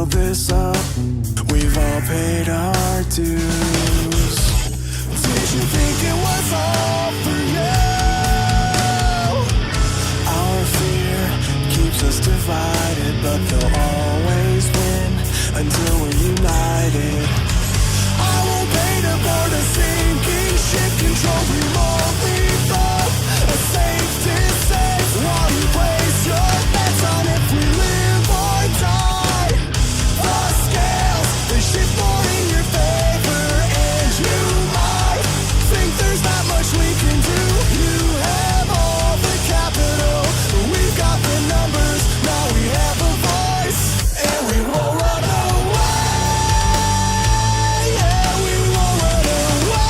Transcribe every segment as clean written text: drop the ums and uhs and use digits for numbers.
build this up. We've all paid our dues. Did you think it was all for you? Our fear keeps us divided, but they'll always win until we're united. I won't paint aboard a sinking ship, control remotely from a safe distance. While you place your bets on if we live or die, the scales, they shift more in your favor, and you might think there's not much we can do. You have all the capital, we've got the numbers, now we have a voice, and we won't run away. Yeah, we won't run away.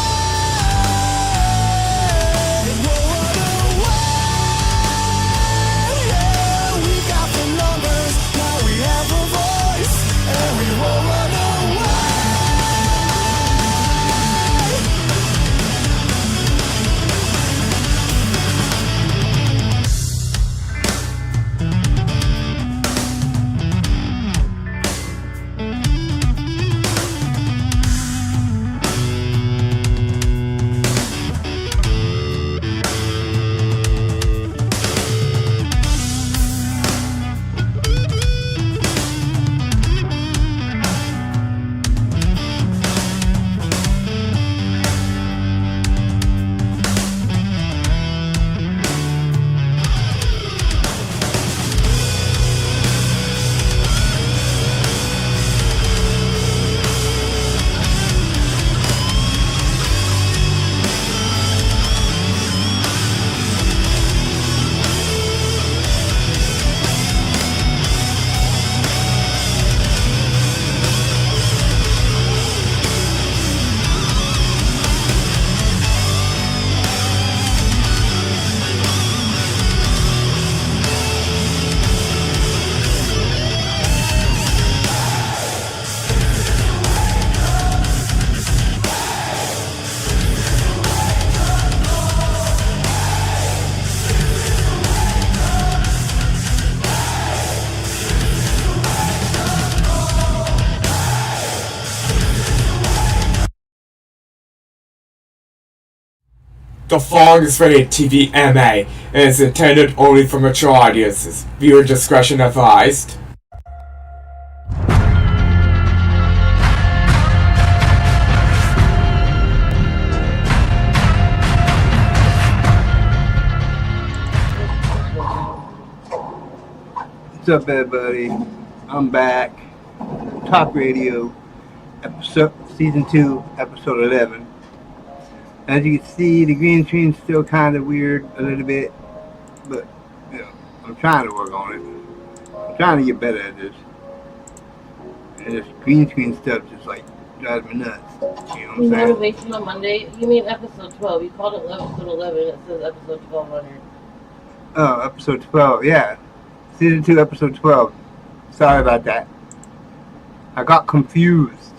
Won't run away. Yeah, we got the numbers, now we have a voice, and we won't run away. The following is rated TVMA and is intended only for mature audiences. Viewer discretion advised. What's up, everybody? I'm back. Talk Radio, season 2, episode 11. As you can see, the green screen's still kind of weird a little bit, but you know, I'm trying to work on it. I'm trying to get better at this. And this green screen stuff just like drives me nuts. You know what I'm saying? Motivational Monday? You mean episode 12? You called it episode 11. It says episode 12 on here. Oh, episode 12, yeah. Season 2, episode 12. Sorry about that. I got confused.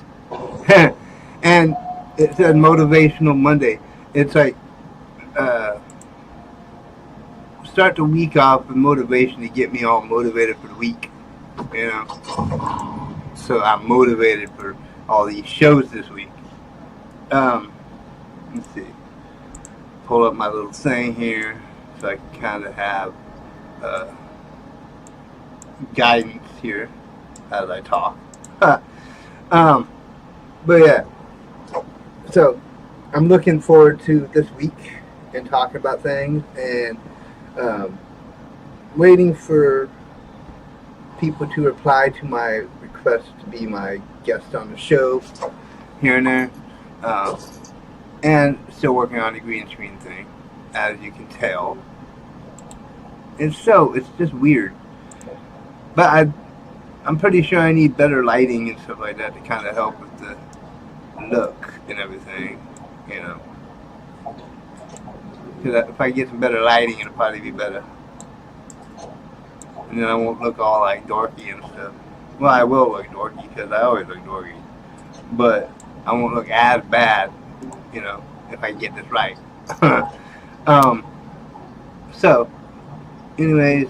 And it said Motivational Monday. It's like, start the week off with motivation to get me all motivated for the week. You know? So I'm motivated for all these shows this week. Let's see. Pull up my little thing here so I can kind of have guidance here as I talk. But yeah. So, I'm looking forward to this week and talking about things and waiting for people to reply to my request to be my guest on the show here and there. And still working on the green screen thing, as you can tell. And so, it's just weird. But I'm pretty sure I need better lighting and stuff like that to kind of help with the look and everything, you know. Because if I get some better lighting, it'll probably be better. And then I won't look all like dorky and stuff. Well, I will look dorky because I always look dorky. But I won't look as bad, you know, if I get this right. So, anyways,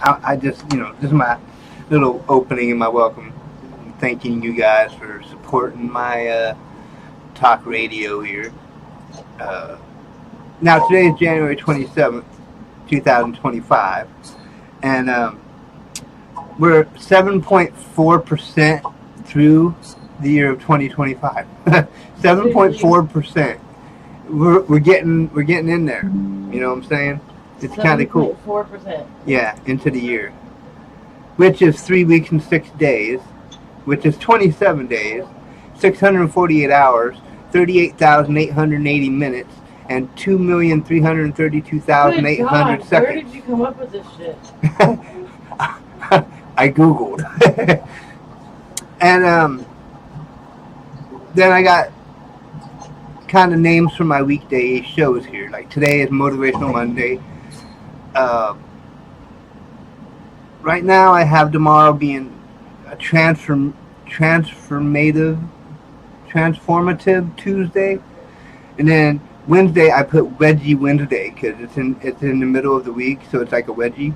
I just, you know, this little opening in my welcome, thanking you guys for supporting my talk radio here. Now today is January 27th, 2025, and we're 7.4% through the year of 2025. 7.4%. We're getting in there. You know what I'm saying? It's kind of cool. 4%. Yeah, into the year, which is 3 weeks and 6 days, which is 27 days, 648 hours, 38,880 minutes, and 2,332,800 seconds. Where did you come up with this shit? I Googled. And then I got kind of names for my weekday shows here. Like today is Motivational Monday. Right now I have tomorrow being a transformative Tuesday. And then Wednesday I put Wedgie Wednesday because it's in the middle of the week, so it's like a wedgie.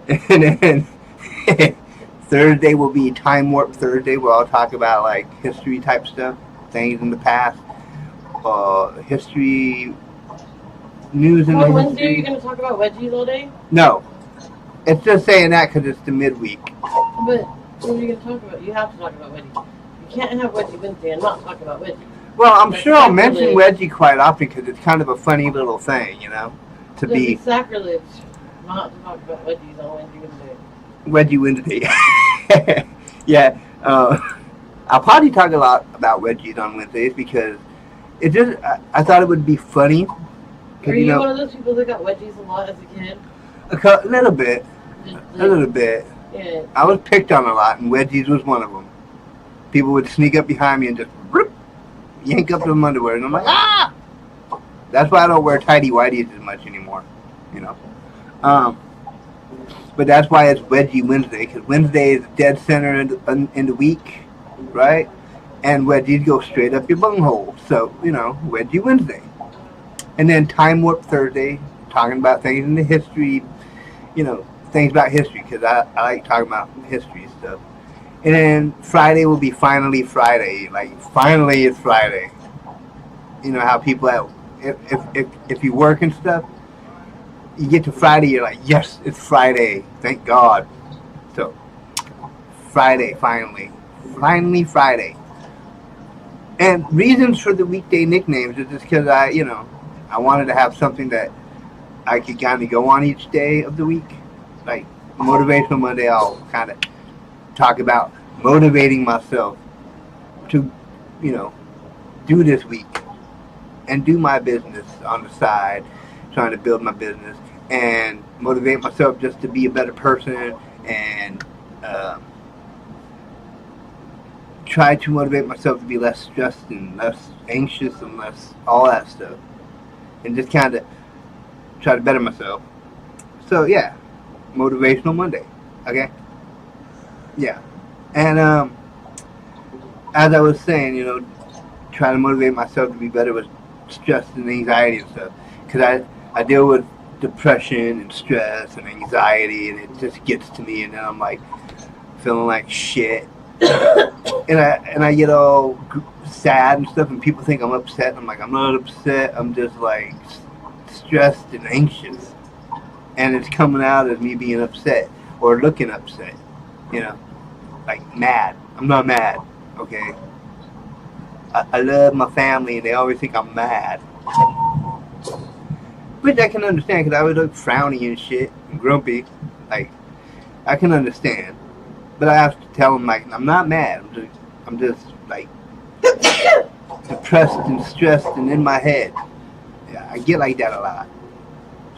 And then Thursday will be Time Warp Thursday, where I'll talk about like history type stuff, things in the past, history, news in the history. Wednesday, are you going to talk about wedgies all day? No, it's just saying that because it's the midweek. But what are you going to talk about? You have to talk about wedgies. You can't have Wedgie Wednesday and not talk about wedgies. Well, I'm sure I'll mention wedgie quite often because it's kind of a funny little thing, you know, to be sacrilege not to talk about wedgies on Wedgie Wedgie Wednesday. Wednesday. Yeah, I'll probably talk a lot about wedgies on Wednesdays because it just I thought it would be funny. Are you one of those people that got wedgies a lot as a kid? A little bit. A little bit. Yeah. I was picked on a lot, and wedgies was one of them. People would sneak up behind me and just yank up them underwear, and I'm like, ah! That's why I don't wear tighty whities as much anymore, you know. But that's why it's Wedgie Wednesday, because Wednesday is dead center in the week, right? And wedgies go straight up your bunghole. So, you know, Wedgie Wednesday. And then Time Warp Thursday, talking about things in the history, you know, things about history, because I like talking about history stuff. And then Friday will be Finally Friday. Like, finally it's Friday. You know how people, if you work and stuff, you get to Friday, you're like, yes, it's Friday. Thank God. So, Friday, finally. Finally Friday. And reasons for the weekday nicknames is just because I wanted to have something that I could kind of go on each day of the week. Like, Motivational Monday, I'll kind of talk about motivating myself to, you know, do this week and do my business on the side, trying to build my business and motivate myself just to be a better person and try to motivate myself to be less stressed and less anxious and less all that stuff, and just kind of try to better myself. So yeah, Motivational Monday. Okay. Yeah. And as I was saying, you know, trying to motivate myself to be better with stress and anxiety and stuff, because I deal with depression and stress and anxiety, and it just gets to me, and then I'm like feeling like shit, and I get all sad and stuff, and people think I'm upset, and I'm like, I'm not upset, I'm just like stressed and anxious, and it's coming out as me being upset or looking upset, you know, like mad. I'm not mad, okay? I love my family, and they always think I'm mad. Which I can understand, because I would look frowny and shit, and grumpy. Like, I can understand. But I have to tell them, like, I'm not mad. I'm just like, depressed and stressed and in my head. Yeah, I get like that a lot.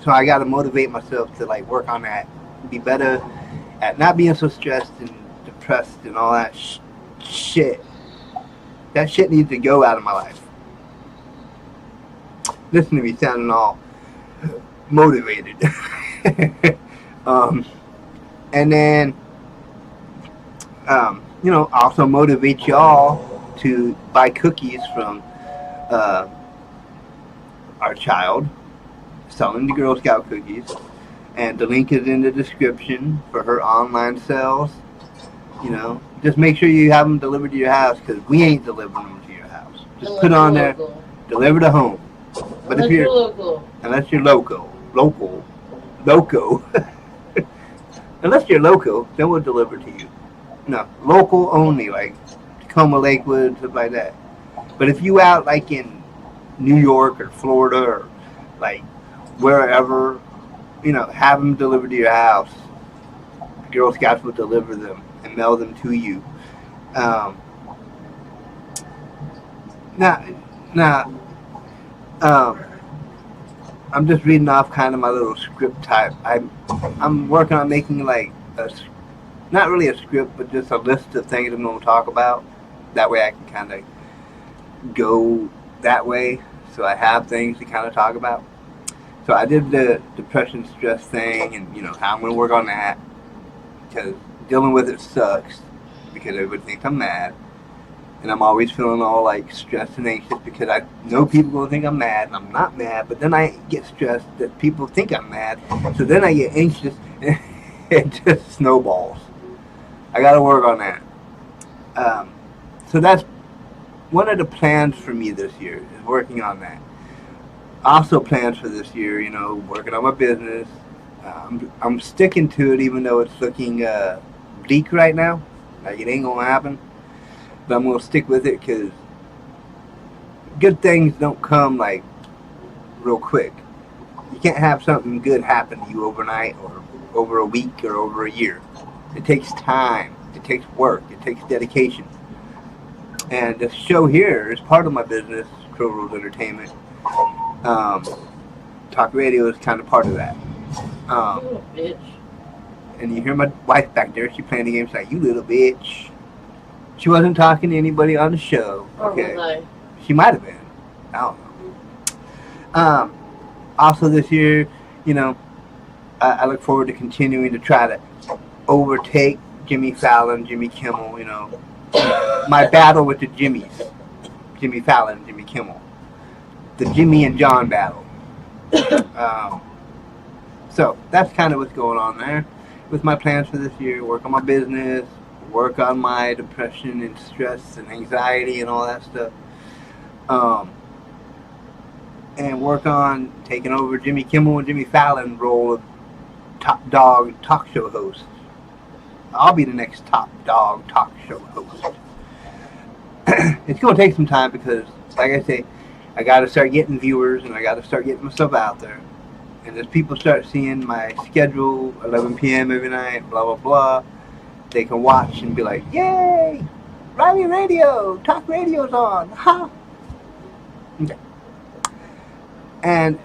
So I got to motivate myself to, like, work on that. Be better at not being so stressed and depressed and all that shit. That shit needs to go out of my life. Listen to me sounding all motivated. And then, you know, also motivate y'all to buy cookies from our child selling the Girl Scout cookies. And the link is in the description for her online sales. You know, just make sure you have them delivered to your house, because we ain't delivering them to your house. Just Unless put you're on there, local. deliver to home. But Unless if you're local. unless you're local, unless you're local, then we'll deliver to you. No, local only, like Tacoma, Lakewood, stuff like that. But if you out like in New York or Florida or like wherever, you know, have them delivered to your house. Girl Scouts will deliver them and mail them to you. Now, I'm just reading off kind of my little script type. I'm working on making like not really a script, but just a list of things I'm going to talk about. That way I can kind of go that way, so I have things to kind of talk about. So I did the depression stress thing, and you know how I'm going to work on that, because dealing with it sucks, because everybody thinks I'm mad, and I'm always feeling all like stressed and anxious because I know people will think I'm mad, and I'm not mad, but then I get stressed that people think I'm mad, so then I get anxious, and it just snowballs. I got to work on that. So that's one of the plans for me this year, is working on that. Also plans for this year, you know, working on my business. I'm sticking to it even though it's looking bleak right now. Like it ain't gonna happen. But I'm gonna stick with it, because good things don't come like real quick. You can't have something good happen to you overnight or over a week or over a year. It takes time. It takes work. It takes dedication. And this show here is part of my business, CrowRules Entertainment. Talk radio is kind of part of that. You little bitch. And you hear my wife back there, she playing the game, she's like, you little bitch. She wasn't talking to anybody on the show. Or Okay. was I? She might have been. I don't know. Also this year, you know, I look forward to continuing to try to overtake Jimmy Fallon, Jimmy Kimmel, you know. My battle with the Jimmys. Jimmy Fallon, Jimmy Kimmel. The Jimmy and John battle. So that's kind of what's going on there with my plans for this year. Work on my business, work on my depression and stress and anxiety and all that stuff, and work on taking over Jimmy Kimmel and Jimmy Fallon role of top dog talk show host. I'll be the next top dog talk show host. It's going to take some time because, like I say, I got to start getting viewers and I got to start getting myself out there. And as people start seeing my schedule, 11 p.m. every night, blah, blah, blah, they can watch and be like, yay, Riley Radio, talk radio's on, ha. Okay. And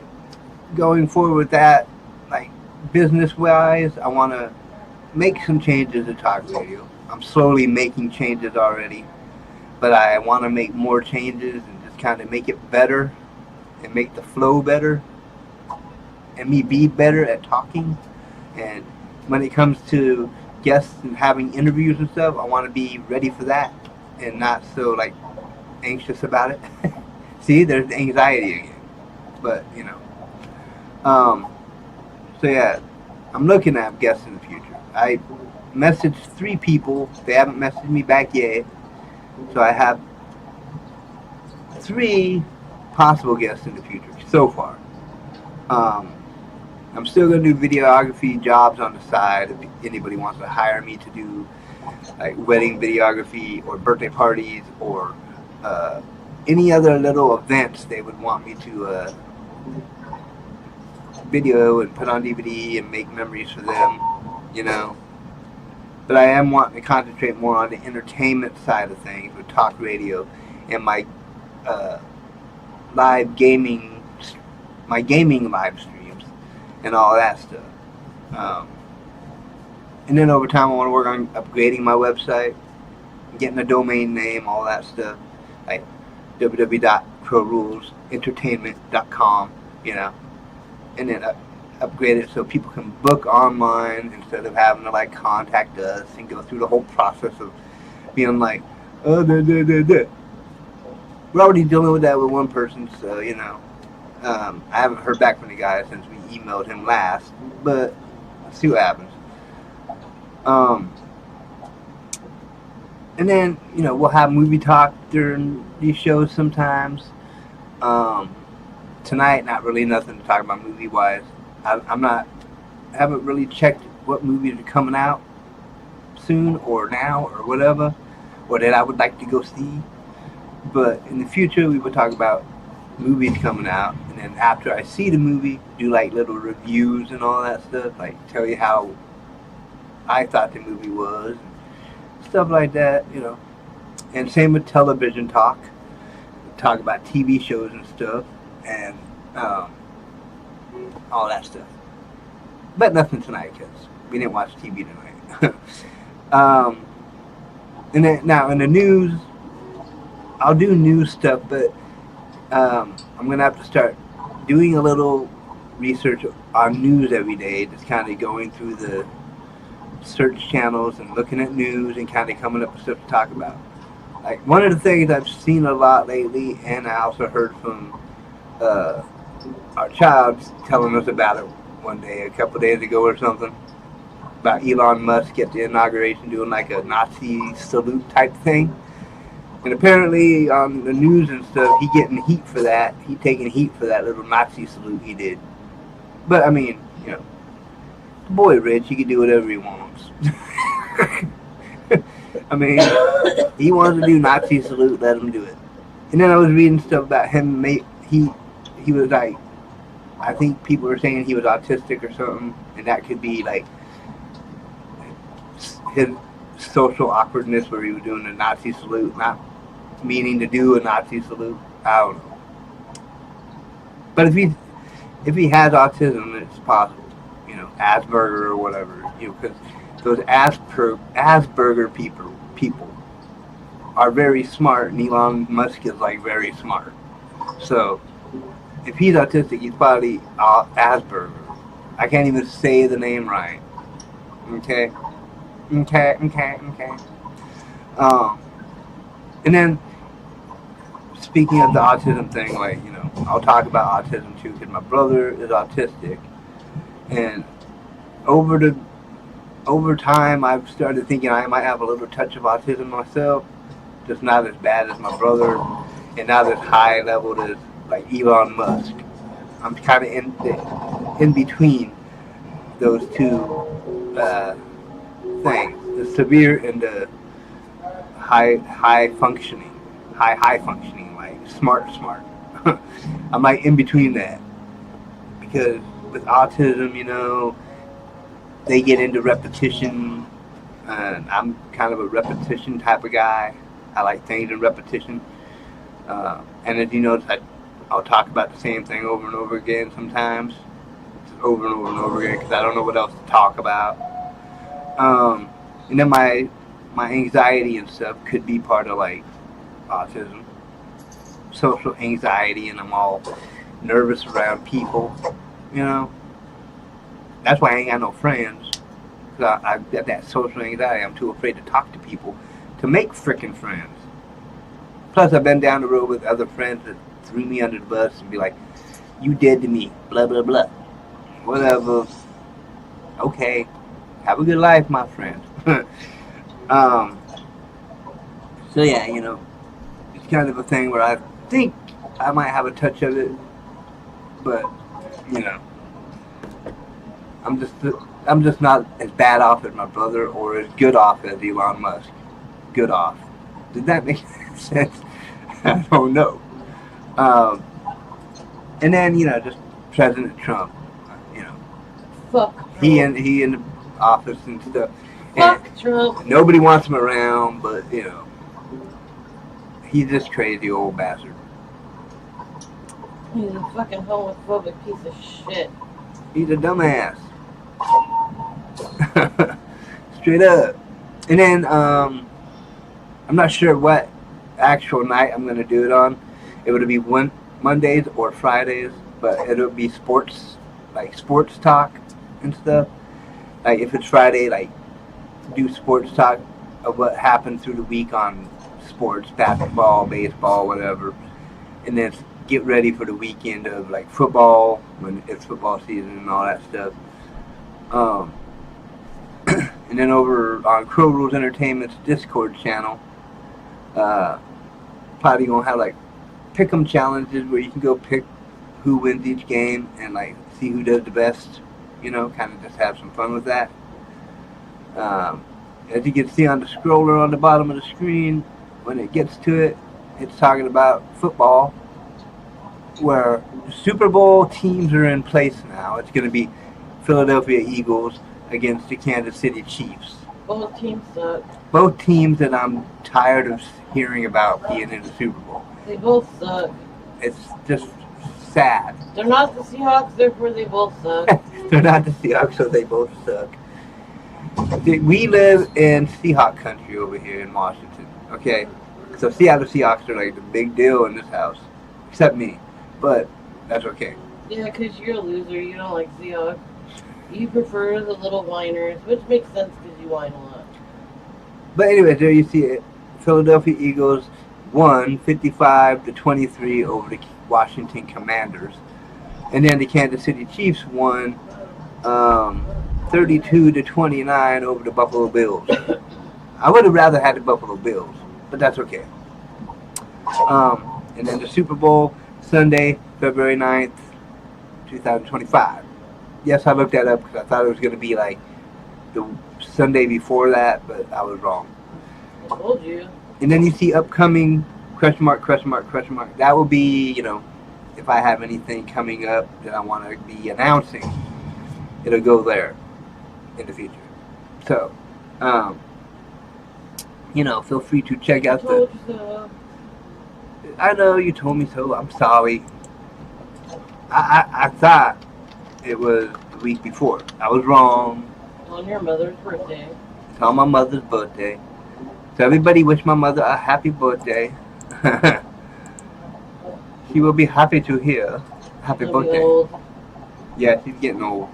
going forward with that, like business-wise, I want to make some changes to talk radio. I'm slowly making changes already, but I want to make more changes and just kind of make it better and make the flow better and me be better at talking. And when it comes to guests and having interviews and stuff, I want to be ready for that and not so like anxious about it. See, there's anxiety again. But you know, so yeah, I'm looking at guests in the future. I messaged 3 people. They haven't messaged me back yet. So I have 3 possible guests in the future so far. I'm still going to do videography jobs on the side if anybody wants to hire me to do like wedding videography or birthday parties or any other little events they would want me to video and put on DVD and make memories for them, you know. But I am wanting to concentrate more on the entertainment side of things with talk radio and my live gaming, my gaming live streams and all that stuff. And then over time I want to work on upgrading my website, getting a domain name, all that stuff, like www.CrowRulesEntertainment.com, you know, and then upgrade it so people can book online instead of having to like contact us and go through the whole process of being like, oh, We're already dealing with that with one person, so you know, I haven't heard back from the guy since we emailed him last, but let's see what happens. And then, we'll have movie talk during these shows sometimes. Tonight, not really nothing to talk about movie-wise. I haven't really checked what movies are coming out soon or now or whatever, or that I would like to go see. But in the future, we will talk about movies coming out, and then after I see the movie, do like little reviews and all that stuff, like tell you how I thought the movie was, stuff like that, And same with television talk. Talk about TV shows and stuff, and all that stuff. But nothing tonight, because we didn't watch TV tonight. And then now in the news, I'll do news stuff, but I'm gonna have to start doing a little research on news every day. Just kind of going through the search channels and looking at news and kind of coming up with stuff to talk about. Like one of the things I've seen a lot lately, and I also heard from our child telling us about it one day, a couple days ago or something, about Elon Musk at the inauguration doing like a Nazi salute type thing. And apparently on the news and stuff, he getting heat for that. He taking heat for that little Nazi salute he did. But I mean, the boy rich, he can do whatever he wants. I mean, he wants to do Nazi salute, let him do it. And then I was reading stuff about him. He was like, I think people were saying he was autistic or something, and that could be like his social awkwardness where he was doing a Nazi salute, not meaning to do a Nazi salute. I don't know. But if he has autism, it's possible. Asperger or whatever. Because those Asperger people are very smart, and Elon Musk is like very smart. So if he's autistic, he's probably Asperger. I can't even say the name right. Okay. And then speaking of the autism thing, like, I'll talk about autism too, because my brother is autistic, and over time I've started thinking I might have a little touch of autism myself, just not as bad as my brother, and not as high level as like Elon Musk. I'm kind of in between those two things, the severe and the high functioning, like smart. I'm like in between that, because with autism, they get into repetition, and I'm kind of a repetition type of guy. I like things in repetition, and as you notice, I'll talk about the same thing over and over again sometimes, just over and over again, because I don't know what else to talk about. And then my anxiety and stuff could be part of like autism, social anxiety, and I'm all nervous around people. That's why I ain't got no friends, because I've got that social anxiety. I'm too afraid to talk to people to make frickin' friends. Plus, I've been down the road with other friends that threw me under the bus and be like, "You dead to me," blah blah blah. Whatever. Okay. Have a good life, my friend. So yeah, it's kind of a thing where I think I might have a touch of it, but I'm just not as bad off as my brother or as good off as Elon Musk. Good off. Did that make sense? I don't know. And then just President Trump. Fuck Trump. He in the office and stuff. Fuck And Trump. nobody wants him around, but he's this crazy old bastard. He's a fucking homophobic piece of shit. He's a dumbass. Straight up. And then I'm not sure what actual night I'm gonna do it on. It would be Mondays or Fridays, but it'll be sports talk and stuff. Like if it's Friday, like do sports talk of what happened through the week on sports, basketball, baseball, whatever. and then get ready for the weekend of like football when it's football season and all that stuff. Um, and then over on CrowRules Entertainment's Discord channel, probably gonna have like pick 'em challenges where you can go pick who wins each game and like see who does the best. You know, kind of just have some fun with that. As you can see on the scroller on the bottom of the screen, when it gets to it, it's talking about football, where Super Bowl teams are in place now. It's going to be Philadelphia Eagles against the Kansas City Chiefs. Both teams suck. Both teams that I'm tired of hearing about being in the Super Bowl. They both suck. It's just sad. They're not the Seahawks, therefore they both suck. They're not the Seahawks, so they both suck. We live in Seahawk country over here in Washington, okay? So Seattle Seahawks are like the big deal in this house, except me, but that's okay. Yeah, because you're a loser. You don't like Seahawks. You prefer the little whiners, which makes sense because you whine a lot. But anyway, there you see it. Philadelphia Eagles won 55-23 over the Washington Commanders. And then the Kansas City Chiefs won 32-29 over the Buffalo Bills. I would have rather had the Buffalo Bills, but that's okay. And then the Super Bowl, Sunday, February 9th, 2025. Yes, I looked that up because I thought it was going to be like the Sunday before that, but I was wrong. I told you. And then you see upcoming question mark. That will be, you know, if I have anything coming up that I want to be announcing, it'll go there in the future. So, you know, feel free to check out I told you so. I know you told me so. I'm sorry. I thought it was the week before. I was wrong. On your mother's birthday. It's on my mother's birthday. So everybody wish my mother a happy birthday. She will be happy to hear. Happy She'll be birthday. old. Yeah, she's getting old.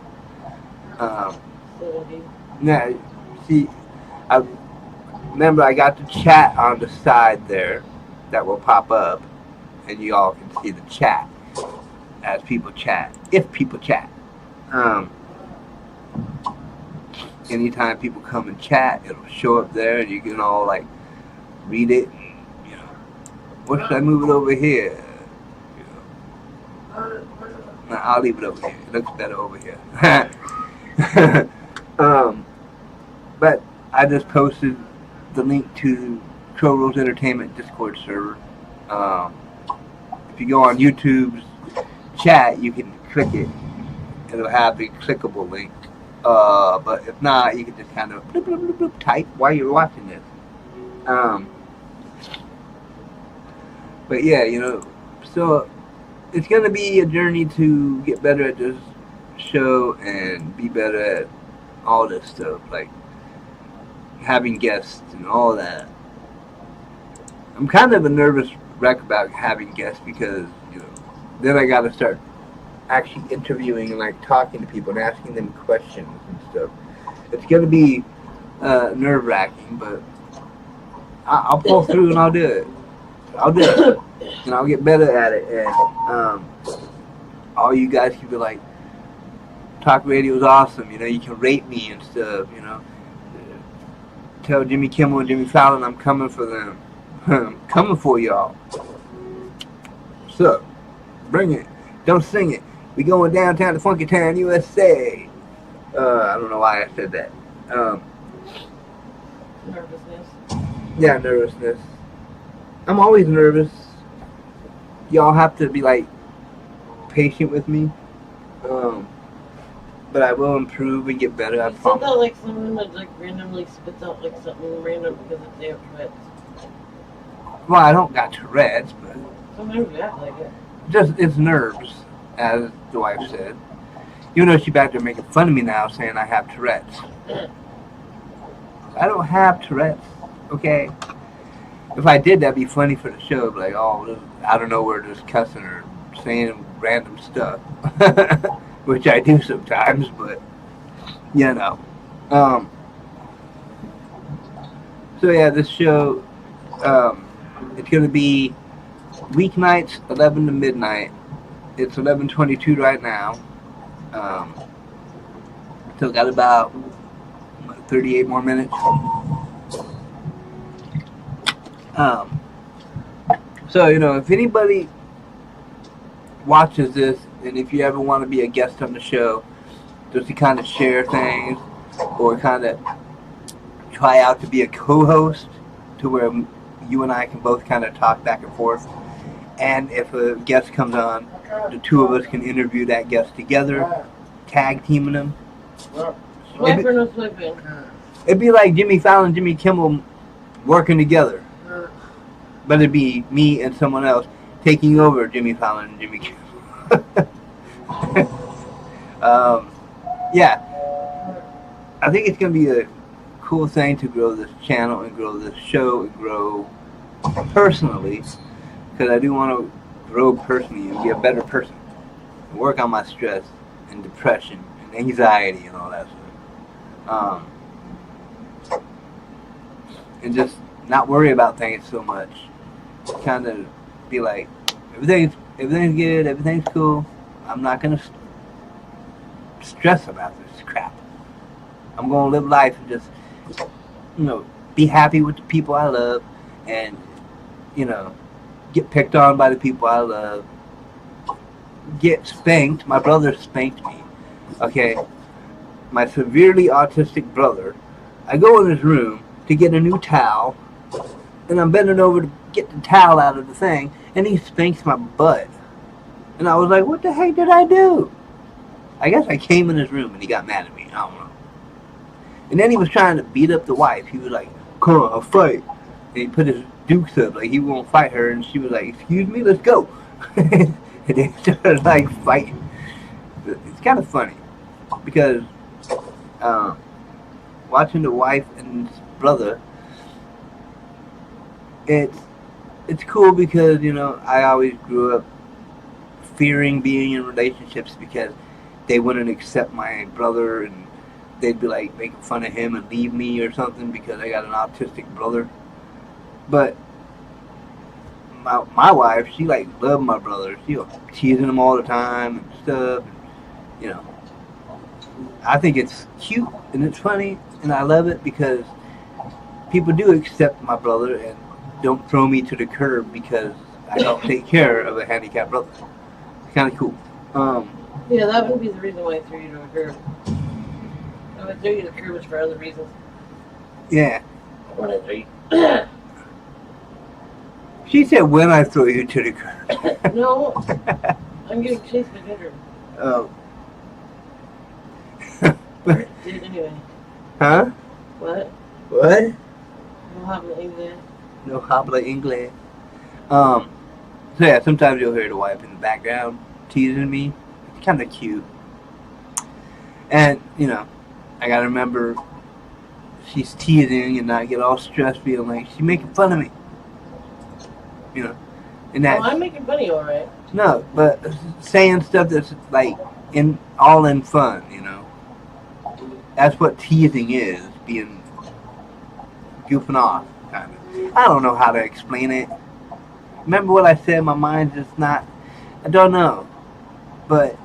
70. Now, see, I remember I got the chat on the side there that will pop up, and you all can see the chat as people chat, if people chat. Anytime people come and chat, it'll show up there, and you can all like read it. And, you know, what should I move it over here? You know, nah, I'll leave it over here. It looks better over here. But I just posted the link to CrowRules Entertainment Discord server. If you go on YouTube's chat, you can click it. It'll have a clickable link. But if not, you can just kind of bloop, bloop, bloop, bloop, type while you're watching this. But yeah, you know, so it's going to be a journey to get better at this show and be better at all this stuff, like having guests and all that. I'm kind of a nervous wreck about having guests because, you know, then I got to start actually interviewing and like talking to people and asking them questions and stuff. It's going to be nerve-wracking, but I'll pull through and I'll do it. I'll do it. And I'll get better at it. And all you guys can be like, talk radio is awesome. You know, you can rate me and stuff, you know. Tell Jimmy Kimmel and Jimmy Fallon I'm coming for them. I'm coming for y'all. So, bring it. Don't sing it. We going downtown to Funky Town, USA. I don't know why I said that. Nervousness. Yeah, nervousness. I'm always nervous. Y'all have to be like patient with me. But I will improve and get better. I You said promise. that like someone that like randomly spits out like something random because they have Tourette's. Well, I don't got Tourette's, but Sometimes you act like it. just it's nerves, as the wife said. You know, she back there making fun of me now, saying I have Tourette's. I don't have Tourette's, okay? If I did, that'd be funny for the show. Like, oh, this, I don't know where just cussing or saying random stuff, which I do sometimes, but you know. So yeah, this show, it's gonna be weeknights 11 to midnight. It's 11:22 right now. Still got about 38 more minutes. So, if anybody watches this, and if you ever want to be a guest on the show, just to kind of share things or kind of try out to be a co-host to where you and I can both kind of talk back and forth. And if a guest comes on, the two of us can interview that guest together, tag teaming them. Swipe or no swiping? It'd be like Jimmy Fallon and Jimmy Kimmel working together. But it'd be me and someone else taking over Jimmy Fallon and Jimmy Kimmel. Yeah. I think it's going to be a cool thing to grow this channel and grow this show and grow personally. Because I do want to grow personally and be a better person. And work on my stress and depression and anxiety and all that stuff. And just not worry about things so much. Kind of be like, everything's good, everything's cool. I'm not gonna stress about this crap. I'm gonna live life and just, be happy with the people I love, and get picked on by the people I love. Get spanked. My brother spanked me. Okay, my severely autistic brother. I go in his room to get a new towel, and I'm bending over to get the towel out of the thing, and he spanks my butt. And I was like, what the heck did I do? I guess I came in his room and he got mad at me. I don't know. And then he was trying to beat up the wife. He was like, come on, I'll fight. And he put his dukes up like he won't fight her, and she was like, excuse me, let's go. And they started like fighting. It's kind of funny because watching the wife and his brother, it's cool because I always grew up fearing being in relationships because they wouldn't accept my brother, and they'd be like making fun of him and leave me or something because I got an autistic brother. But my wife, she like loved my brother. She was teasing him all the time and stuff. And, I think it's cute and it's funny and I love it because people do accept my brother and don't throw me to the curb because I don't take care of a handicapped brother. It's kind of cool. Yeah, that would be the reason why I threw you to a curb. I would throw you to the curb for other reasons. Yeah. When I threw you. She said when I throw you to the curb. No, I'm getting chased by Ginger. Oh. Dude, anyway. Huh? What? What? No habla English. No habla inglés. So yeah, sometimes you'll hear the wife in the background teasing me. It's kind of cute. And, I gotta remember she's teasing and not get all stressed feeling like she's making fun of me. And that. I'm making fun of you, alright. No, but saying stuff that's like all in fun, That's what teasing is, being goofing off, kind of. I don't know how to explain it. Remember what I said? My mind's just not. I don't know, but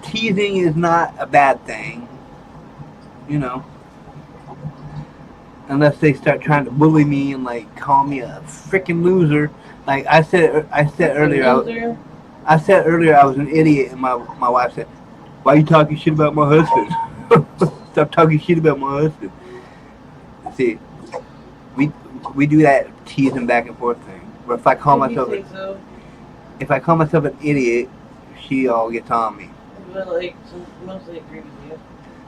teasing is not a bad thing, Unless they start trying to bully me and like call me a freaking loser. Like I said earlier, I said earlier I was an idiot, and my wife said, "Why are you talking shit about my husband? Stop talking shit about my husband." See, we do that teasing back and forth thing. But if I call myself an idiot, she all gets on me. But like, mostly agree with you.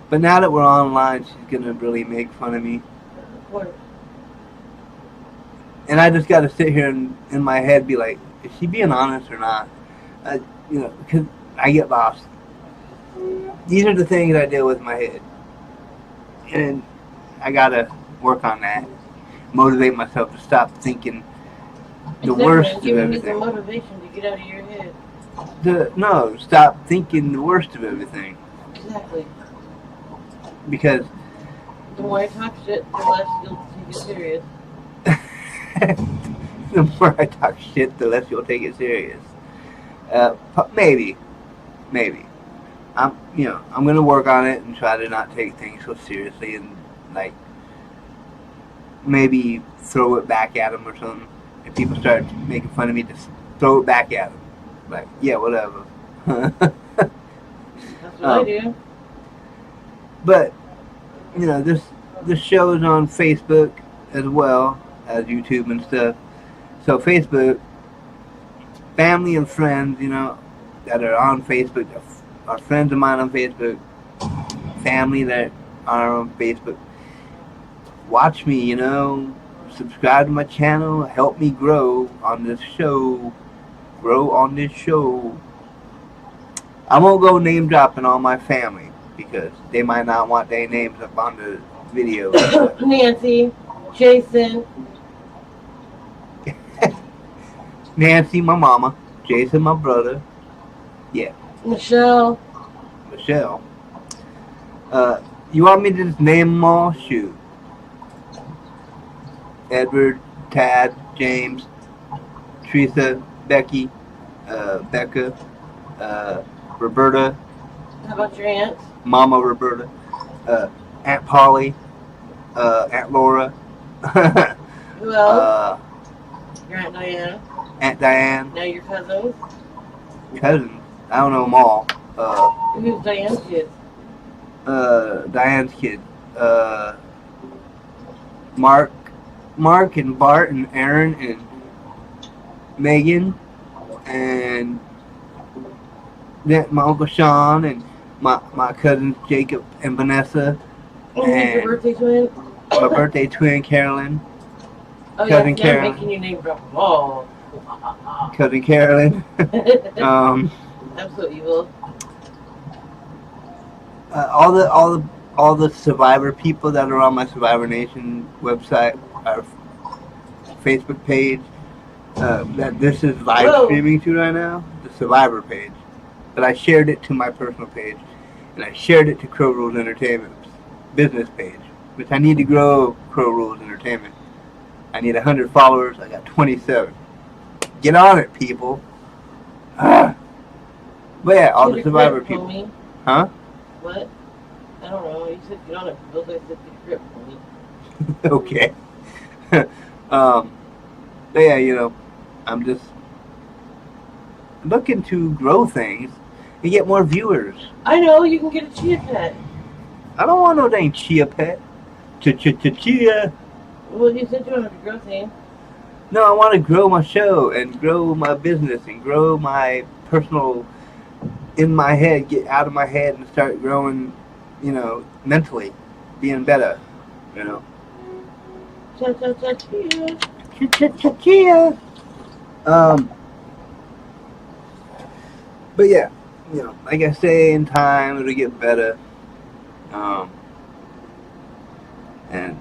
But now that we're online, she's gonna really make fun of me. And I just gotta sit here and in my head be like, is she being honest or not? Because I get lost. These are the things I deal with in my head. And I gotta work on that. Motivate myself to stop thinking the worst of everything. Giving me some motivation to get out of your head. No, stop thinking the worst of everything. Exactly. Because the more I talk shit, the less you'll take it serious. The more I talk shit, the less you'll take it serious. Maybe. I'm gonna work on it and try to not take things so seriously and like maybe throw it back at them or something. If people start making fun of me, just throw it back at them. Like, yeah, whatever. That's what I do. But this show is on Facebook as well as YouTube and stuff. So Facebook, family and friends, that are on Facebook, are friends of mine on Facebook, family that are on Facebook. Watch me, subscribe to my channel, help me grow on this show. I won't go name dropping all my family because they might not want their names up on the video. Nancy, Jason. Nancy, my mama. Jason, my brother. Yeah. Michelle. You want me to just name them all? Shoot. Edward, Tad, James, Teresa, Becky, Becca, Roberta. How about your aunt? Mama Roberta. Aunt Polly. Aunt Laura. Who else? Your Aunt Diana. Aunt Diane. Now your cousins. Cousins. I don't know them all. Who's Diane's kids? Diane's kid. Mark and Bart and Aaron and Megan and then my Uncle Sean and my cousins Jacob and Vanessa. And who's your birthday twin? My birthday twin Carolyn. Oh Cousin yeah, Carolyn. I'm making you name drop them all. Cousin Carolyn. I'm so evil. All the Survivor people that are on my Survivor Nation website, our Facebook page, that this is live streaming to right now, the Survivor page. But I shared it to my personal page, and I shared it to CrowRules Entertainment's business page, which I need to grow CrowRules Entertainment. I need 100 followers. I got 27. Get on it, people. But yeah, all the Survivor people. Me? Huh? What? I don't know. You said get on it, Bill. I said get a grip for me. Okay. But yeah, I'm just looking to grow things and get more viewers. I know. You can get a chia pet. I don't want no dang chia pet. Chia. Well, you said you wanted to grow things. No, I want to grow my show and grow my business and grow my personal in my head, get out of my head and start growing, mentally, being better, Chia. But yeah, like I say, in time it'll get better. And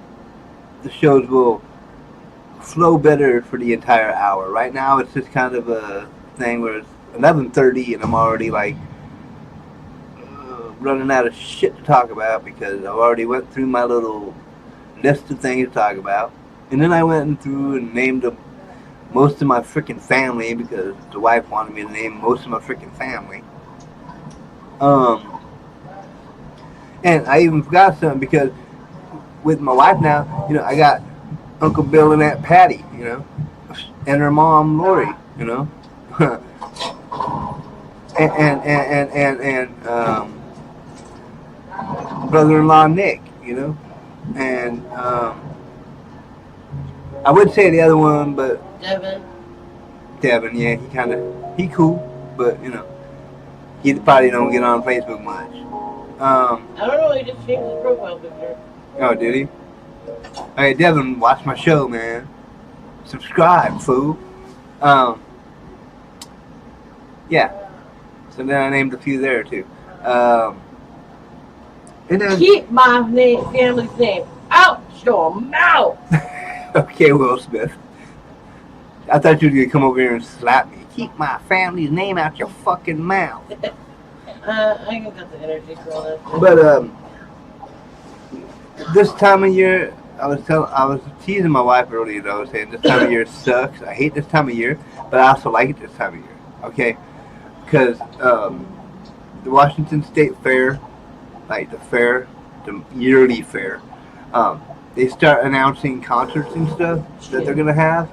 the shows will flow better for the entire hour. Right now it's just kind of a thing where it's 11:30 and I'm already like running out of shit to talk about because I've already went through my little list of things to talk about. And then I went through and named most of my freaking family because the wife wanted me to name most of my freaking family. And I even forgot something because with my wife now, I got Uncle Bill and Aunt Patty, and her mom Lori, and brother-in-law Nick, and I would say the other one, but Devin, yeah, he cool, but he probably don't get on Facebook much. I don't know. He just changed his profile picture. Oh, did he? Hey, Devin, watch my show, man. Subscribe, fool. Yeah. So then I named a few there too. And then, keep my family's name out your mouth. Okay, Will Smith. I thought you were gonna come over here and slap me. Keep my family's name out your fucking mouth. I ain't got the energy for all that. But this time of year, I was teasing my wife earlier though, saying this time of year sucks. I hate this time of year, but I also like it this time of year. Okay, because the Washington State Fair, like the fair, the yearly fair, they start announcing concerts and stuff that they're gonna have,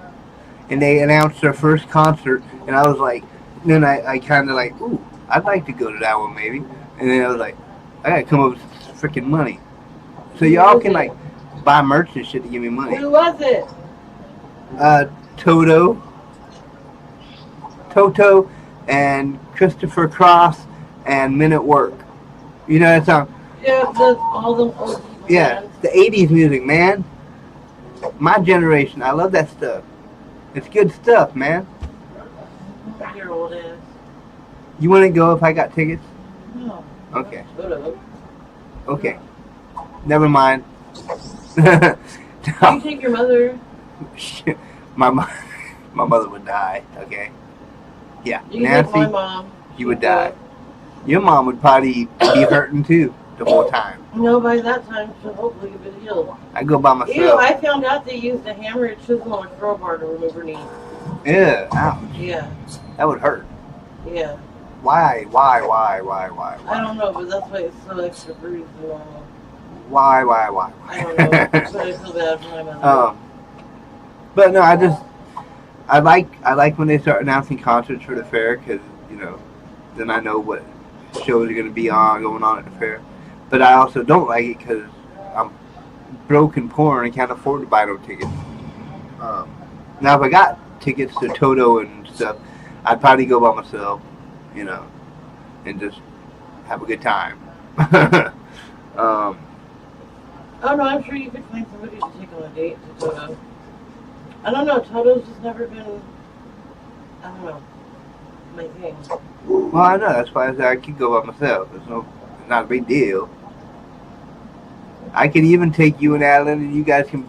and they announced their first concert, and I was like, then I kind of like, ooh, I'd like to go to that one maybe, and then I was like, I gotta come up with freaking money, so y'all can like buy merch and shit to give me money. Who was it? Toto, and Christopher Cross and Men at Work. You know that song? Yeah, that's all them old people. Yeah, the 80s music, man. My generation, I love that stuff. It's good stuff, man. Your old ass. You want to go if I got tickets? No. Okay. Photo. Okay. Never mind. You can take your mother. my mother would die. Okay. Yeah. You can Nancy, take my mom. you would die. Your mom would probably be hurting too the whole time. No, by that time she'll hopefully be healed. I go by myself. Ew, I found out they used a hammer, a chisel, and a crowbar to remove her knee. Yeah. Ouch. Yeah. That would hurt. Yeah. Why? I don't know, but that's why it's so extra bruised than normal. Why? I don't know, but I feel bad for my mother. But no, I like when they start announcing concerts for the fair because then I know what shows are going to be going on at the fair. But I also don't like it because I'm broke and poor and I can't afford to buy no tickets. Now if I got tickets to Toto and stuff, I'd probably go by myself, and just have a good time. Oh no, I'm sure you could find somebody to take on a date to Toto. I don't know, Toto's just never been, I don't know, my thing. Well, I know, that's why I said I could go by myself. It's not a big deal. I could even take you and Adeline and you guys can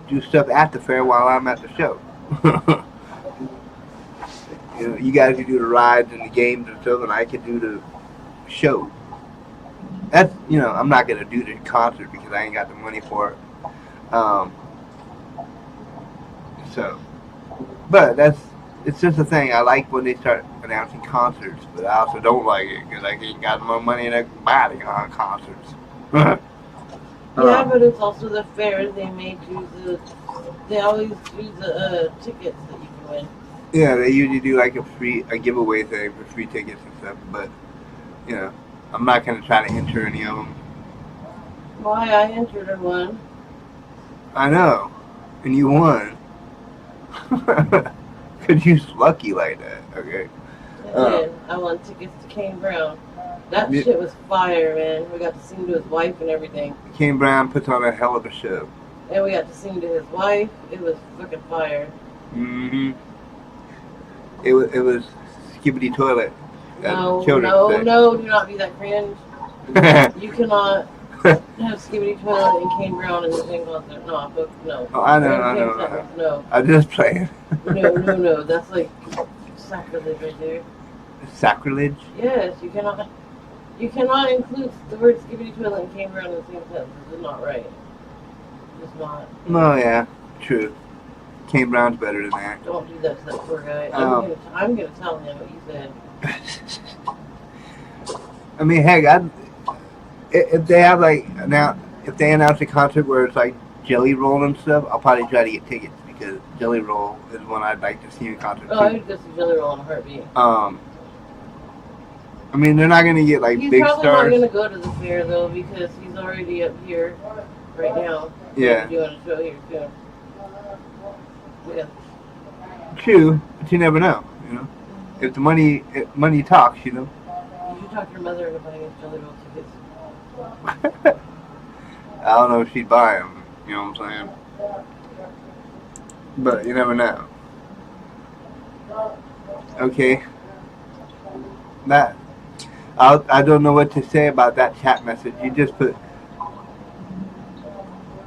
do stuff at the fair while I'm at the show. You guys can do the rides and the games and stuff and I could do the show. That's, I'm not going to do the concert because I ain't got the money for it. But it's just a thing. I like when they start announcing concerts, but I also don't like it because I ain't got more money than I can buy to go on concerts. Yeah, but it's also the fair. They always do the tickets that you can win. Yeah, they usually do like a giveaway thing for free tickets and stuff, but I'm not gonna try to enter any of them. Why? I entered in one. I know, and you won. Cause you're lucky like that, okay? I did. I won tickets to Kane Brown. That shit was fire, man. We got to sing to his wife and everything. Kane Brown puts on a hell of a show. And we got to sing to his wife. It was fucking fire. Mm-hmm. It was Skibbity Toilet. No, do not be that cringe. You cannot have Skibbity Toilet and Kane Brown in the same concert. No. Oh, I know. No. I'm just playing. No. That's like sacrilege right there. Sacrilege? Yes, you cannot include the word Skibbity Toilet and Kane Brown in the same sentence. It's not right. It's not. No, yeah, true. Kane Brown's better than that. Don't do that to that poor guy. I'm gonna tell him what you said. I mean, heck, if they have if they announce a concert where it's like Jelly Roll and stuff, I'll probably try to get tickets because Jelly Roll is one I'd like to see in concert too. I would go see Jelly Roll in a heartbeat. I mean, they're not gonna get like he's big probably stars. not gonna go to the fair though because he's already up here right now. Yeah. Doing a show here too. Yeah. True, but you never know. If the money talks, You should talk to your mother into buying us Jelly Roll tickets. I don't know if she'd buy them. You know what I'm saying? But you never know. Okay. I don't know what to say about that chat message. You just put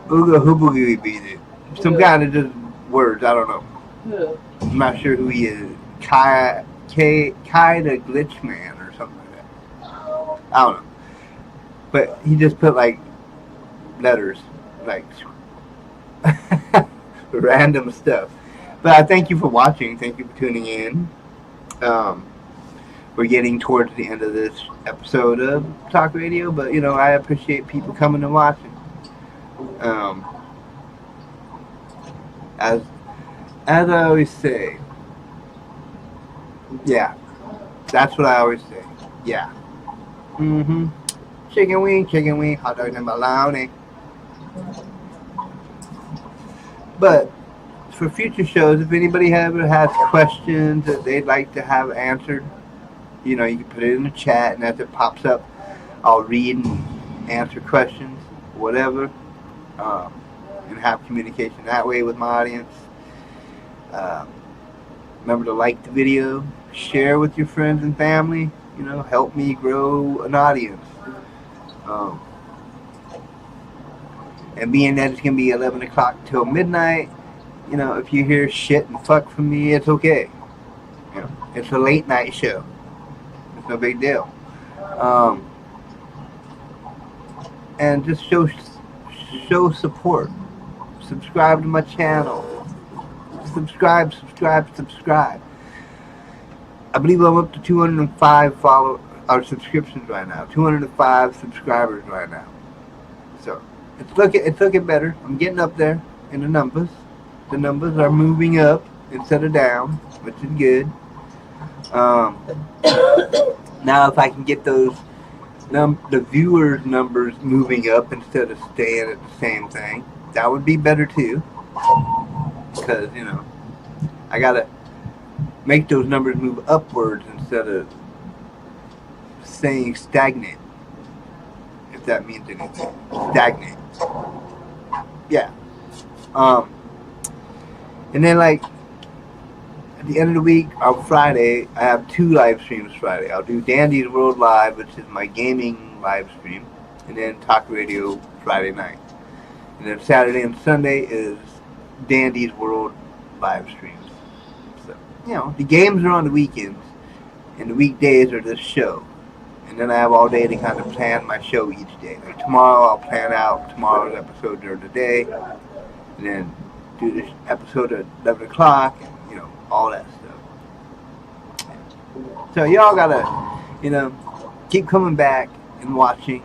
Ooga hooboogie beat it. Some kind of just words. I don't know. Who? I'm not sure who he is. Kai the Glitch Man or something like that. I don't know. But he just put like letters, like random stuff. But I thank you for watching. Thank you for tuning in. We're getting towards the end of this episode of Talk Radio, but I appreciate people coming and watching. As I always say, yeah, that's what I always say. Yeah. Chicken wing, hot dog and bologna. But for future shows, if anybody ever has questions that they'd like to have answered, you can put it in the chat, and as it pops up, I'll read and answer questions, whatever, and have communication that way with my audience. Remember to like the video, share with your friends and family, help me grow an audience. And being that it's going to be 11 o'clock till midnight, if you hear shit and fuck from me, it's okay. It's a late night show. It's no big deal. And just show support. Subscribe to my channel. Subscribe. I believe I'm up to 205 subscriptions right now. 205 subscribers right now. So it's looking better. I'm getting up there in the numbers. The numbers are moving up instead of down, which is good. Now if I can get those the viewers numbers moving up instead of staying at the same thing, that would be better too. Because I gotta make those numbers move upwards instead of staying stagnant. If that means anything, stagnant. Yeah. And then at the end of the week, on Friday, I have 2 live streams Friday. I'll do Dandy's World Live, which is my gaming live stream, and then Talk Radio Friday night. And then Saturday and Sunday is Dandy's World live streams. So, the games are on the weekends, and the weekdays are this show. And then I have all day to kind of plan my show each day. Like tomorrow, I'll plan out tomorrow's episode during the day, and then do this episode at 11 o'clock, and, all that stuff. So y'all gotta, keep coming back and watching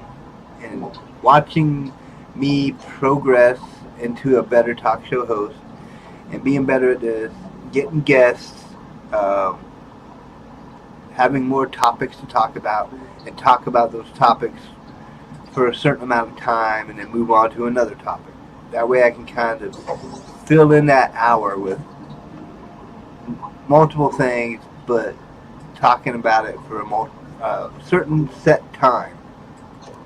me progress into a better talk show host and being better at this, getting guests, having more topics to talk about, and talk about those topics for a certain amount of time and then move on to another topic. That way I can kind of fill in that hour with multiple things, but talking about it for a certain set time.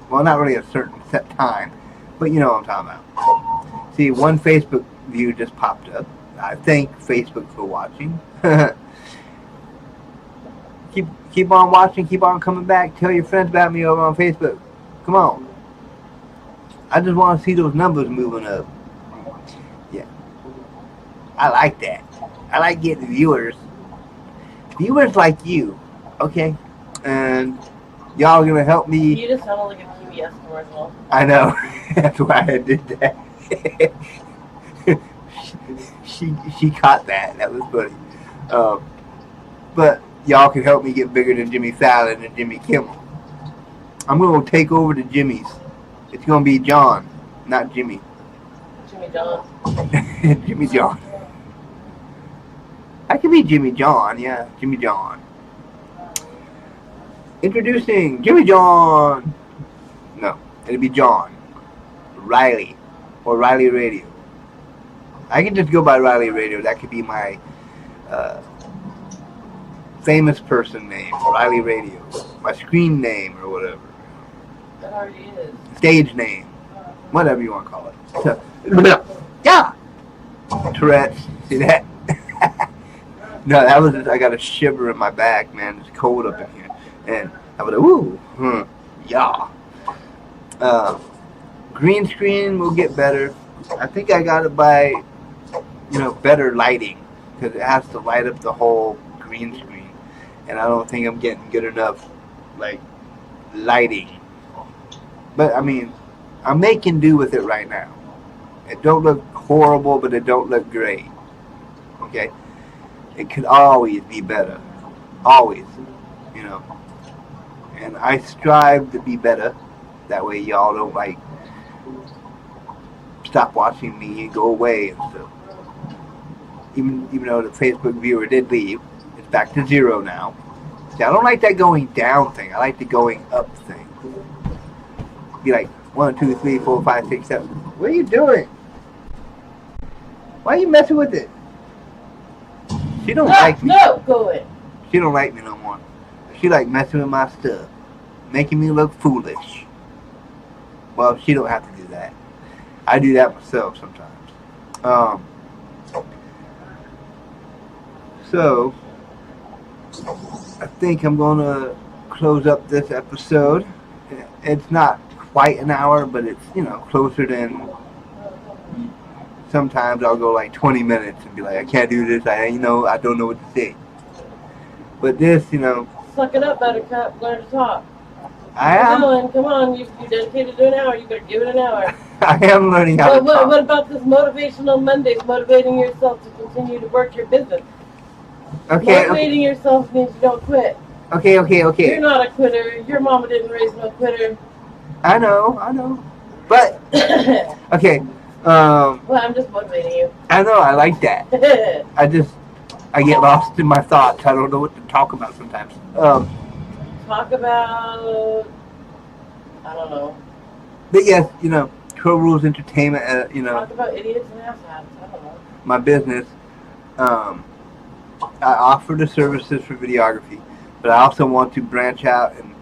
Well, not really a certain set time, but you know what I'm talking about. See, one Facebook view just popped up. I thank Facebook for watching. Keep on watching, keep on coming back. Tell your friends about me over on Facebook. Come on. I just want to see those numbers moving up. Yeah. I like that. I like getting viewers. Viewers like you. Okay? And y'all gonna help me. You just sounded like a PBS commercial. I know. That's why I did that. she caught that. That was funny. But y'all can help me get bigger than Jimmy Fallon and Jimmy Kimmel. I'm going to take over to Jimmy's. It's going to be John, not Jimmy. Jimmy John. Jimmy John. I could be Jimmy John, yeah. Jimmy John. Introducing Jimmy John. No, it'll be John. Riley. Or Riley Radio. I can just go by Riley Radio. That could be my famous person name. Riley Radio. My screen name or whatever. That already is. Stage name. Whatever you want to call it. So, yeah. Tourette's. See that? No, that was just, I got a shiver in my back, man. It's cold up in here. And I was like, ooh, yeah. Green screen will get better. I think I got it by, better lighting. Because it has to light up the whole green screen. And I don't think I'm getting good enough, lighting. But, I mean, I'm making do with it right now. It don't look horrible, but it don't look great. Okay? It could always be better. Always. You know. And I strive to be better. That way y'all don't like stop watching me and go away and stuff. Even though the Facebook viewer did leave, it's back to 0 now. See, I don't like that going down thing. I like the going up thing. Be like 1, 2, 3, 4, 5, 6, 7. What are you doing? Why are you messing with it? She don't like me. No, go in. She don't like me no more. She like messing with my stuff, making me look foolish. Well, she don't have to do that. I do that myself sometimes. So I think I'm gonna close up this episode. It's not quite an hour, but it's, you know, closer than. Sometimes I'll go like 20 minutes and be like, I can't do this. I don't know what to say. But this, you know. Suck it up, Buttercup. Learn to talk. I am. Come on. You dedicated to an hour. You better give it an hour. I am learning how to talk. What about this Motivational Mondays? Motivating yourself to continue to work your business. Okay. Motivating yourself means you don't quit. Okay. You're not a quitter. Your mama didn't raise no quitter. I know. But okay. Well, I'm just motivating you. I know. I like that. I get lost in my thoughts. I don't know what to talk about sometimes. Talk about. I don't know. But yes, you know, CrowRules Entertainment. You know. Talk about idiots and asshats. I don't know. My business. I offer the services for videography, but I also want to branch out and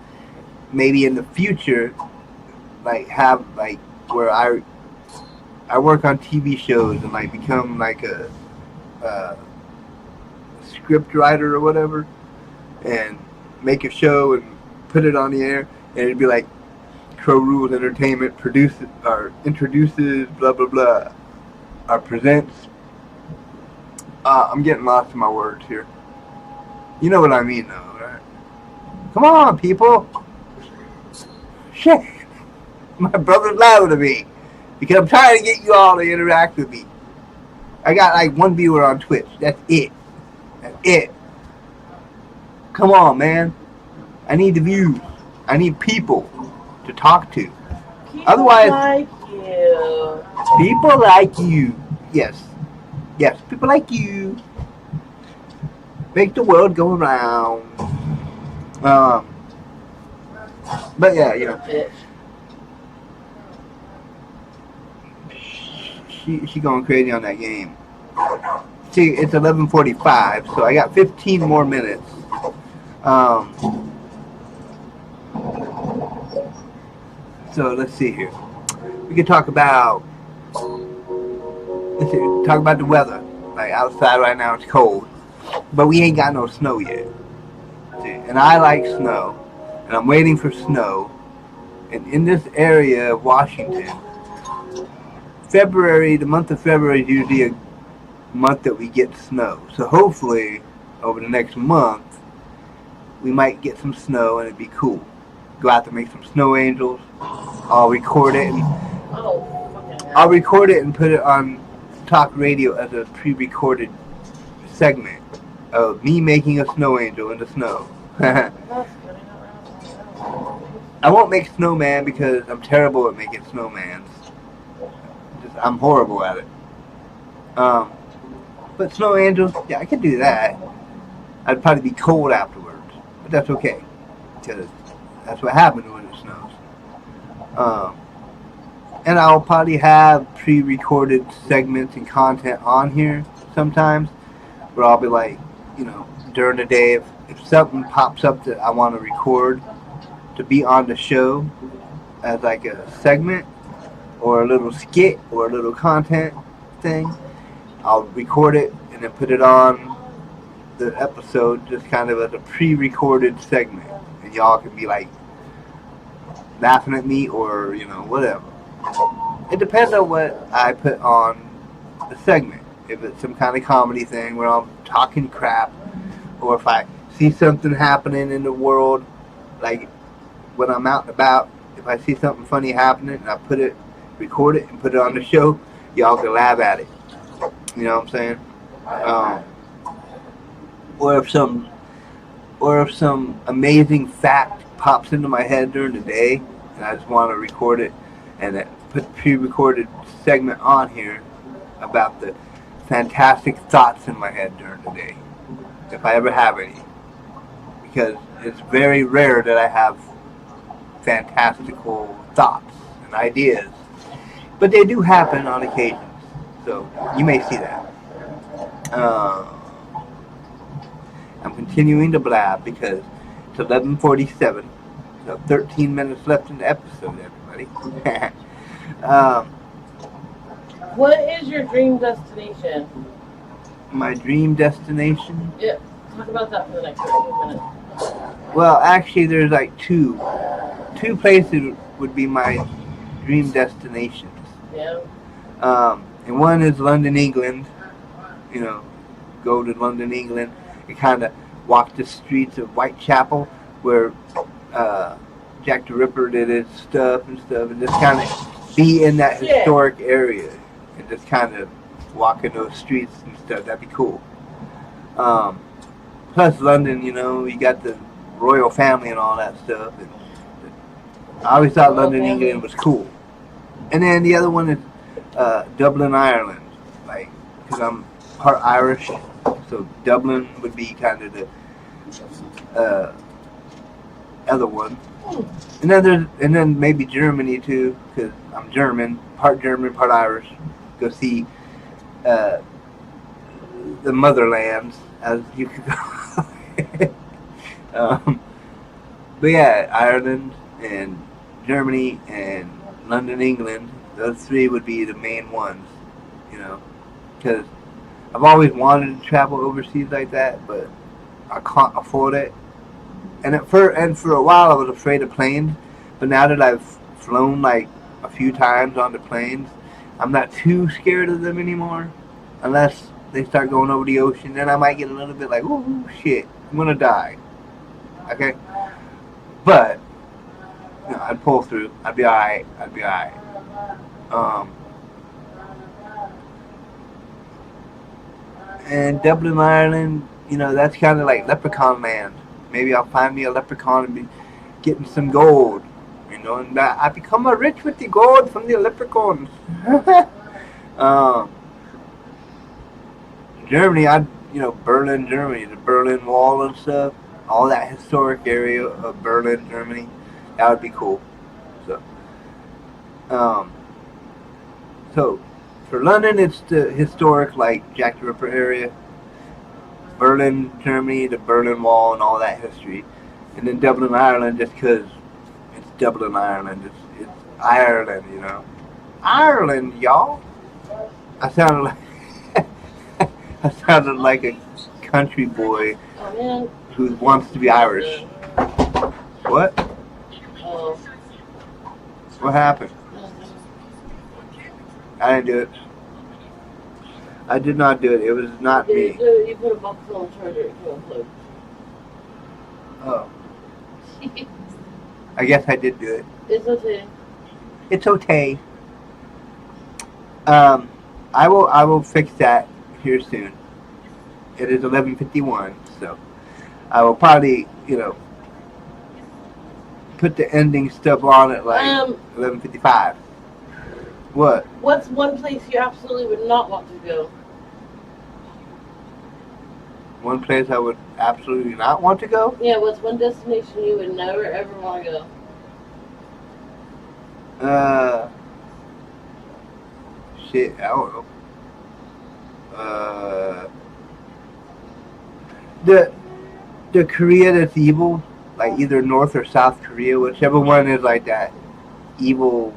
maybe in the future, like have like where I work on TV shows and like become like a script writer or whatever, and make a show and put it on the air, and it'd be like CrowRules Entertainment produces or introduces blah blah blah, or presents. I'm getting lost in my words here. You know what I mean, though, right? Come on, people. Shit. My brother's laughing at me because I'm trying to get you all to interact with me. I got like 1 viewer on Twitch. That's it. Come on, man. I need the views. I need people to talk to. Otherwise, people like you. Yes, people like you. Make the world go around. But yeah, you know. She going crazy on that game. See, it's 11:45, so I got 15 more minutes. So let's see here. We can talk about the weather. Like outside right now, it's cold, but we ain't got no snow yet. See, and I like snow, and I'm waiting for snow. And in this area of Washington, the month of February is usually a month that we get snow. So hopefully, over the next month, we might get some snow and it'd be cool. Go out to make some snow angels. I'll record it and put it on talk radio as a pre-recorded segment of me making a snow angel in the snow. I won't make snowman because I'm terrible at making snowmans. I'm horrible at it. But snow angels, yeah, I could do that. I'd probably be cold afterwards, but that's okay because that's what happens when it snows. And I'll probably have pre-recorded segments and content on here sometimes, where I'll be like, you know, during the day, if something pops up that I want to record to be on the show as like a segment or a little skit or a little content thing, I'll record it and then put it on the episode just kind of as a pre-recorded segment, and y'all can be like laughing at me or, you know, whatever. It depends on what I put on the segment. If it's some kind of comedy thing where I'm talking crap, or if I see something happening in the world, like when I'm out and about, if I see something funny happening and I record it and put it on the show, y'all can laugh at it. You know what I'm saying? Or if some amazing fact pops into my head during the day, and I just want to record it, and then put pre-recorded segment on here about the fantastic thoughts in my head during the day, if I ever have any, because it's very rare that I have fantastical thoughts and ideas, but they do happen on occasion, so you may see that. I'm continuing to blab because it's 11:47, so 13 minutes left in the episode, everybody. What is your dream destination? My dream destination? Yeah, talk about that for the next 15 minutes. Well, actually, there's like two places would be my dream destinations. Yeah. And one is London, England. You know, go to London, England, and kind of walk the streets of Whitechapel, where Jack the Ripper did his stuff, and just kind of be in that historic area, and just kind of walk in those streets and stuff. That'd be cool. Plus, London, you know, you got the royal family and all that stuff. And I always thought London, England was cool. And then the other one is Dublin, Ireland, like, because I'm part Irish, so Dublin would be kind of the other one. And then maybe Germany too, because I'm German, part Irish. Go see the motherlands, as you could call it. But yeah, Ireland and Germany and London, England. Those three would be the main ones, you know, because I've always wanted to travel overseas like that, but I can't afford it. And for a while I was afraid of planes, but now that I've flown like a few times on the planes, I'm not too scared of them anymore. Unless they start going over the ocean, then I might get a little bit like, oh shit, I'm gonna die. Okay, but you know, I'd pull through. I'd be alright. And Dublin, Ireland, you know, that's kind of like leprechaun land. Maybe I'll find me a leprechaun and be getting some gold, you know, and I become rich with the gold from the leprechauns. Germany, Berlin, Germany, the Berlin Wall and stuff, all that historic area of Berlin, Germany, that would be cool. So for London, it's the historic, like, Jack the Ripper area. Berlin, Germany, the Berlin Wall and all that history. And then Dublin, Ireland, just because it's Dublin, Ireland. It's Ireland, you know. Ireland, y'all. I sounded like a country boy who wants to be Irish. What? What happened? I didn't do it. I did not do it. It was not me. You put a box on the charger, it can't plug. Oh. I guess I did do it. It's okay. It's okay. I will fix that here soon. It is 11:51, so I will probably, put the ending stuff on at like 11:55. What? What's one place you absolutely would not want to go? One place I would absolutely not want to go? Yeah, what's one destination you would never ever want to go? Shit, I don't know. The Korea that's evil, like either North or South Korea, whichever one is like that evil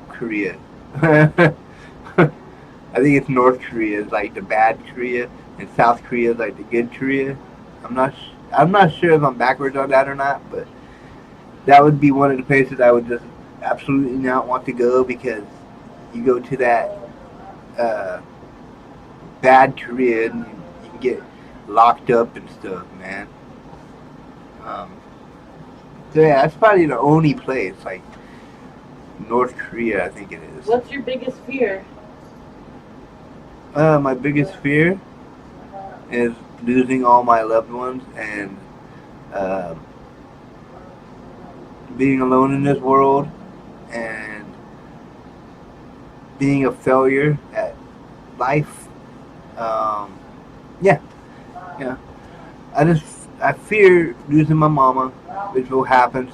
Korea. I think it's North Korea is like the bad Korea, and South Korea is like the good Korea. I'm not sure if I'm backwards on that or not, but that would be one of the places I would just absolutely not want to go, because you go to that bad Korea and you can get locked up and stuff, man. So yeah, that's probably the only place, like North Korea, I think it is. What's your biggest fear? My biggest fear is losing all my loved ones and uh, being alone in this world and being a failure at life. Um, yeah, yeah. I fear losing my mama, which will happen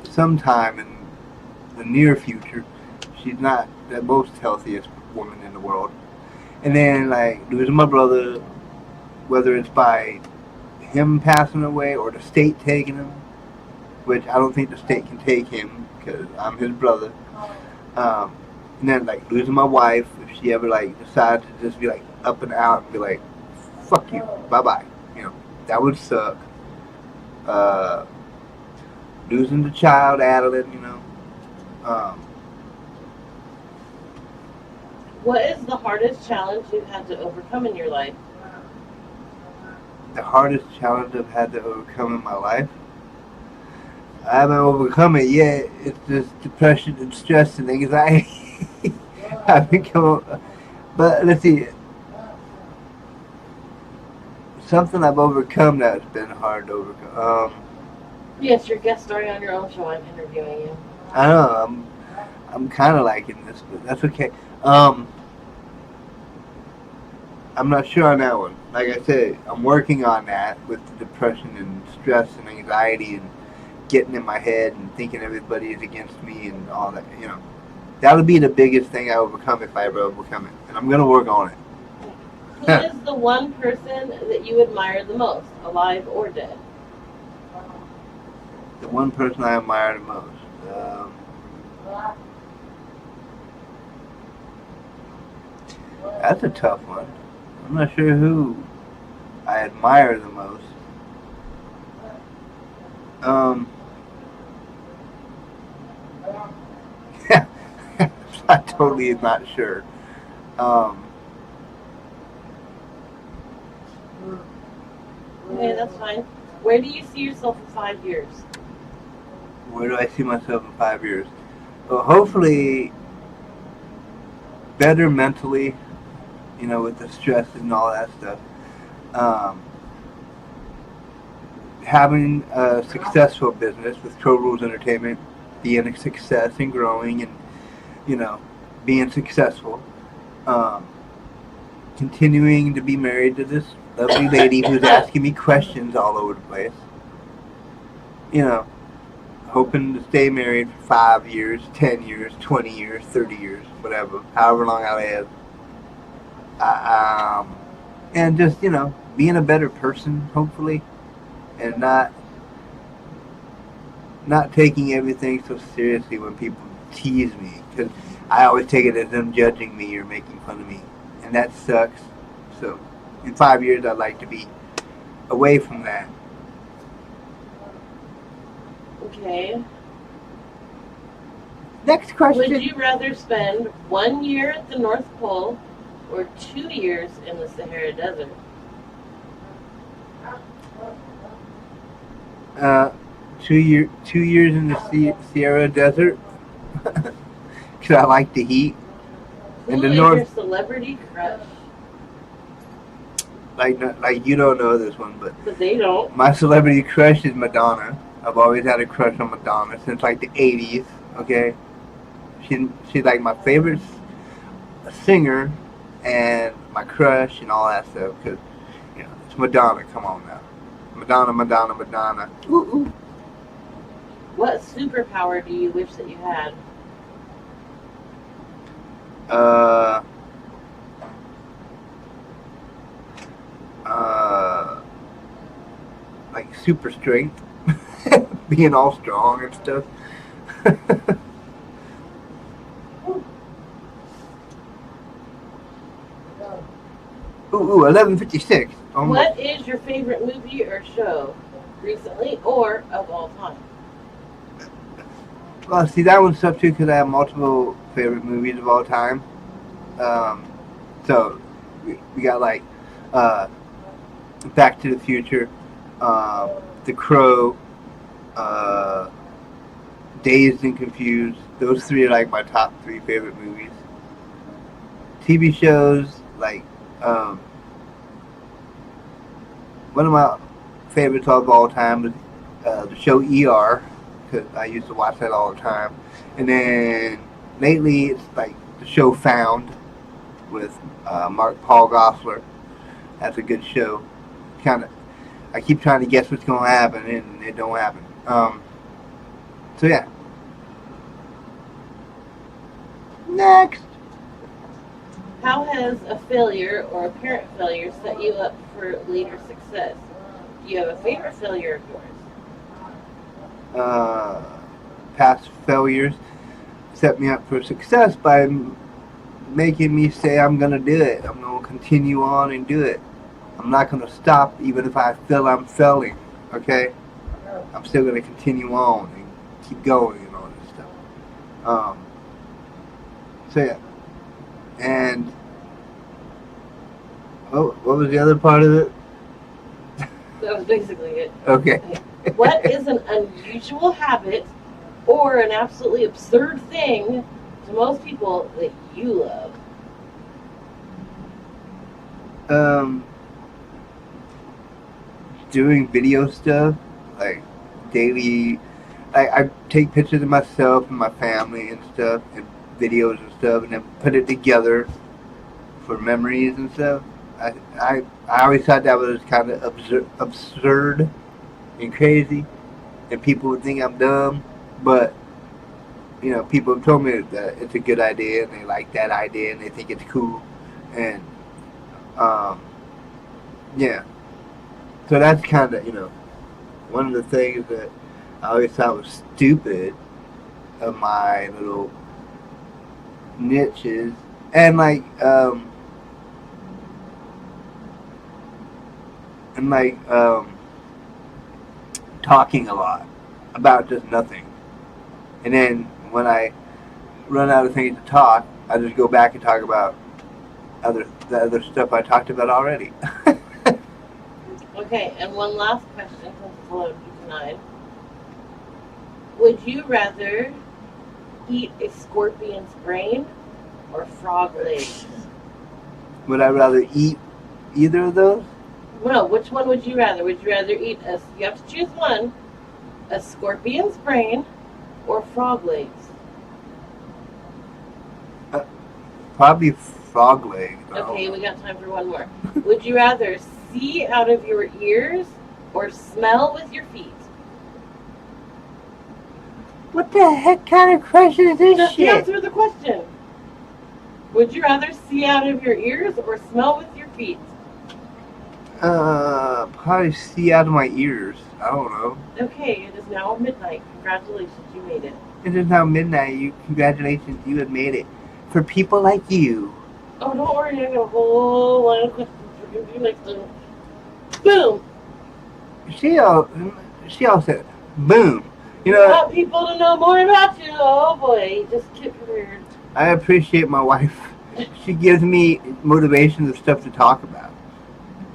sometime in the near future. She's not the most healthiest woman in the world. And then like losing my brother, whether it's by him passing away or the state taking him, which I don't think the state can take him because I'm his brother. Um, and then like losing my wife, if she ever like decides to just be like up and out and be like, "Fuck you, bye bye," you know, that would suck. Uh, Losing the child, Adeline, you know. Um, What is the hardest challenge you've had to overcome in your life? the hardest challenge I've had to overcome in my life. I haven't overcome it yet. It's just depression and stress and anxiety. I've become, but let's see, something I've overcome that's been hard to overcome. Yes, your guest story on your own show. I'm interviewing you. I don't know. I'm kind of liking this, but that's okay. I'm not sure on that one. Like I said, I'm working on that with the depression and stress and anxiety and getting in my head and thinking everybody is against me and all that. You know, that would be the biggest thing I overcome if I ever overcome it, and I'm gonna work on it. Who is the one person that you admire the most, alive or dead? The one person I admire the most. That's a tough one. I'm not sure who I admire the most. I'm totally not sure. Okay, that's fine. Where do you see yourself in 5 years? Where do I see myself in 5 years? Well, hopefully better mentally, you know, with the stress and all that stuff. Having a successful business with CrowRules Entertainment, being a success and growing and, you know, being successful. Continuing to be married to this lovely lady who's asking me questions all over the place. You know, hoping to stay married for 5 years, 10 years, 20 years, 30 years, whatever, however long I live. And just, you know, being a better person, hopefully, and not taking everything so seriously when people tease me, because I always take it as them judging me or making fun of me, and that sucks. So, in 5 years, I'd like to be away from that. Okay. Next question. Would you rather spend 1 year at the North Pole or 2 years in the Sahara Desert? 2 years in the Sierra Desert, because I like the heat. Who In the is north, your celebrity crush? like you don't know this one, but But they don't. my celebrity crush is Madonna. I've always had a crush on Madonna since like the 80s. Okay, she's like my favorite singer and my crush and all that stuff. Cause you know it's Madonna. Come on now, Madonna, Madonna, Madonna. Ooh, ooh. What superpower do you wish that you had? Like super strength, being all strong and stuff. Ooh, 11:56. What is your favorite movie or show, recently or of all time? Well, see, that one's tough too because I have multiple favorite movies of all time. So we got like Back to the Future, The Crow, Dazed and Confused. Those three are like my top 3 favorite movies. TV shows like one of my favorites of all time is the show ER, because I used to watch that all the time. And then lately it's like the show Found with Paul Gosselaar. That's a good show. I keep trying to guess what's going to happen, and it don't happen. So yeah. Next. How has a failure or apparent failure set you up for later success? Do you have a favorite failure of yours? Past failures set me up for success by making me say I'm going to do it. I'm going to continue on and do it. I'm not going to stop even if I feel I'm failing, okay? I'm still going to continue on and keep going and all this stuff. So yeah. And what was the other part of it? That was basically it. Okay. What is an unusual habit or an absolutely absurd thing to most people that you love? Doing video stuff, like daily. I take pictures of myself and my family and stuff, and videos and stuff, and then put it together for memories and stuff. I always thought that was kind of absurd and crazy, and people would think I'm dumb, but people have told me that it's a good idea, and they like that idea, and they think it's cool, and yeah. So that's kind of one of the things that I always thought was stupid of my little niches, and talking a lot about just nothing. And then when I run out of things to talk, I just go back and talk about the other stuff I talked about already. Okay, and one last question, since it's allowed to be denied. Would you rather eat a scorpion's brain or frog legs? Would I rather eat either of those? No, which one would you rather? Would you rather eat you have to choose one, a scorpion's brain or frog legs? Probably frog legs. Okay, we got time for one more. Would you rather see out of your ears or smell with your feet? What the heck kind of question is this Just shit? answer the question. Would you rather see out of your ears or smell with your feet? Probably see out of my ears. I don't know. Okay, it is now midnight. Congratulations, you made it. It is now midnight. Congratulations, you have made it. For people like you. Oh, don't worry, I got a whole line of questions for you next time. Boom! She all said, boom. You want people to know more about you. Oh boy, just get prepared. I appreciate my wife. She gives me motivation of stuff to talk about.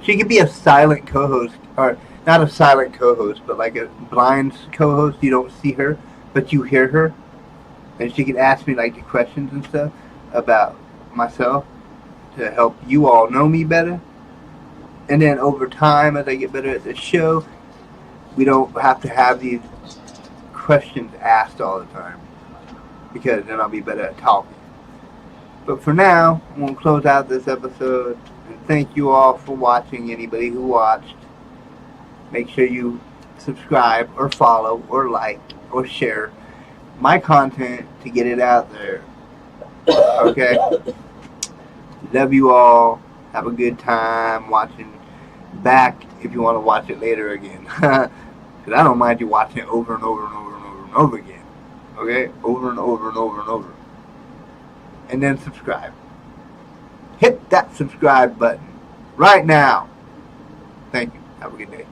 She could be a silent co-host, or not a silent co-host, but like a blind co-host. You don't see her, but you hear her. And she could ask me like the questions and stuff about myself to help you all know me better. And then over time, as I get better at the show, we don't have to have these questions asked all the time, because then I'll be better at talking. But for now, I'm going to close out this episode, and thank you all for watching. Anybody who watched, make sure you subscribe or follow or like or share my content to get it out there. Okay? Love you all. Have a good time watching back if you want to watch it later again. Because I don't mind you watching it over and over and over and over and over again. Okay? Over and over and over and over. And then subscribe. Hit that subscribe button right now. Thank you. Have a good day.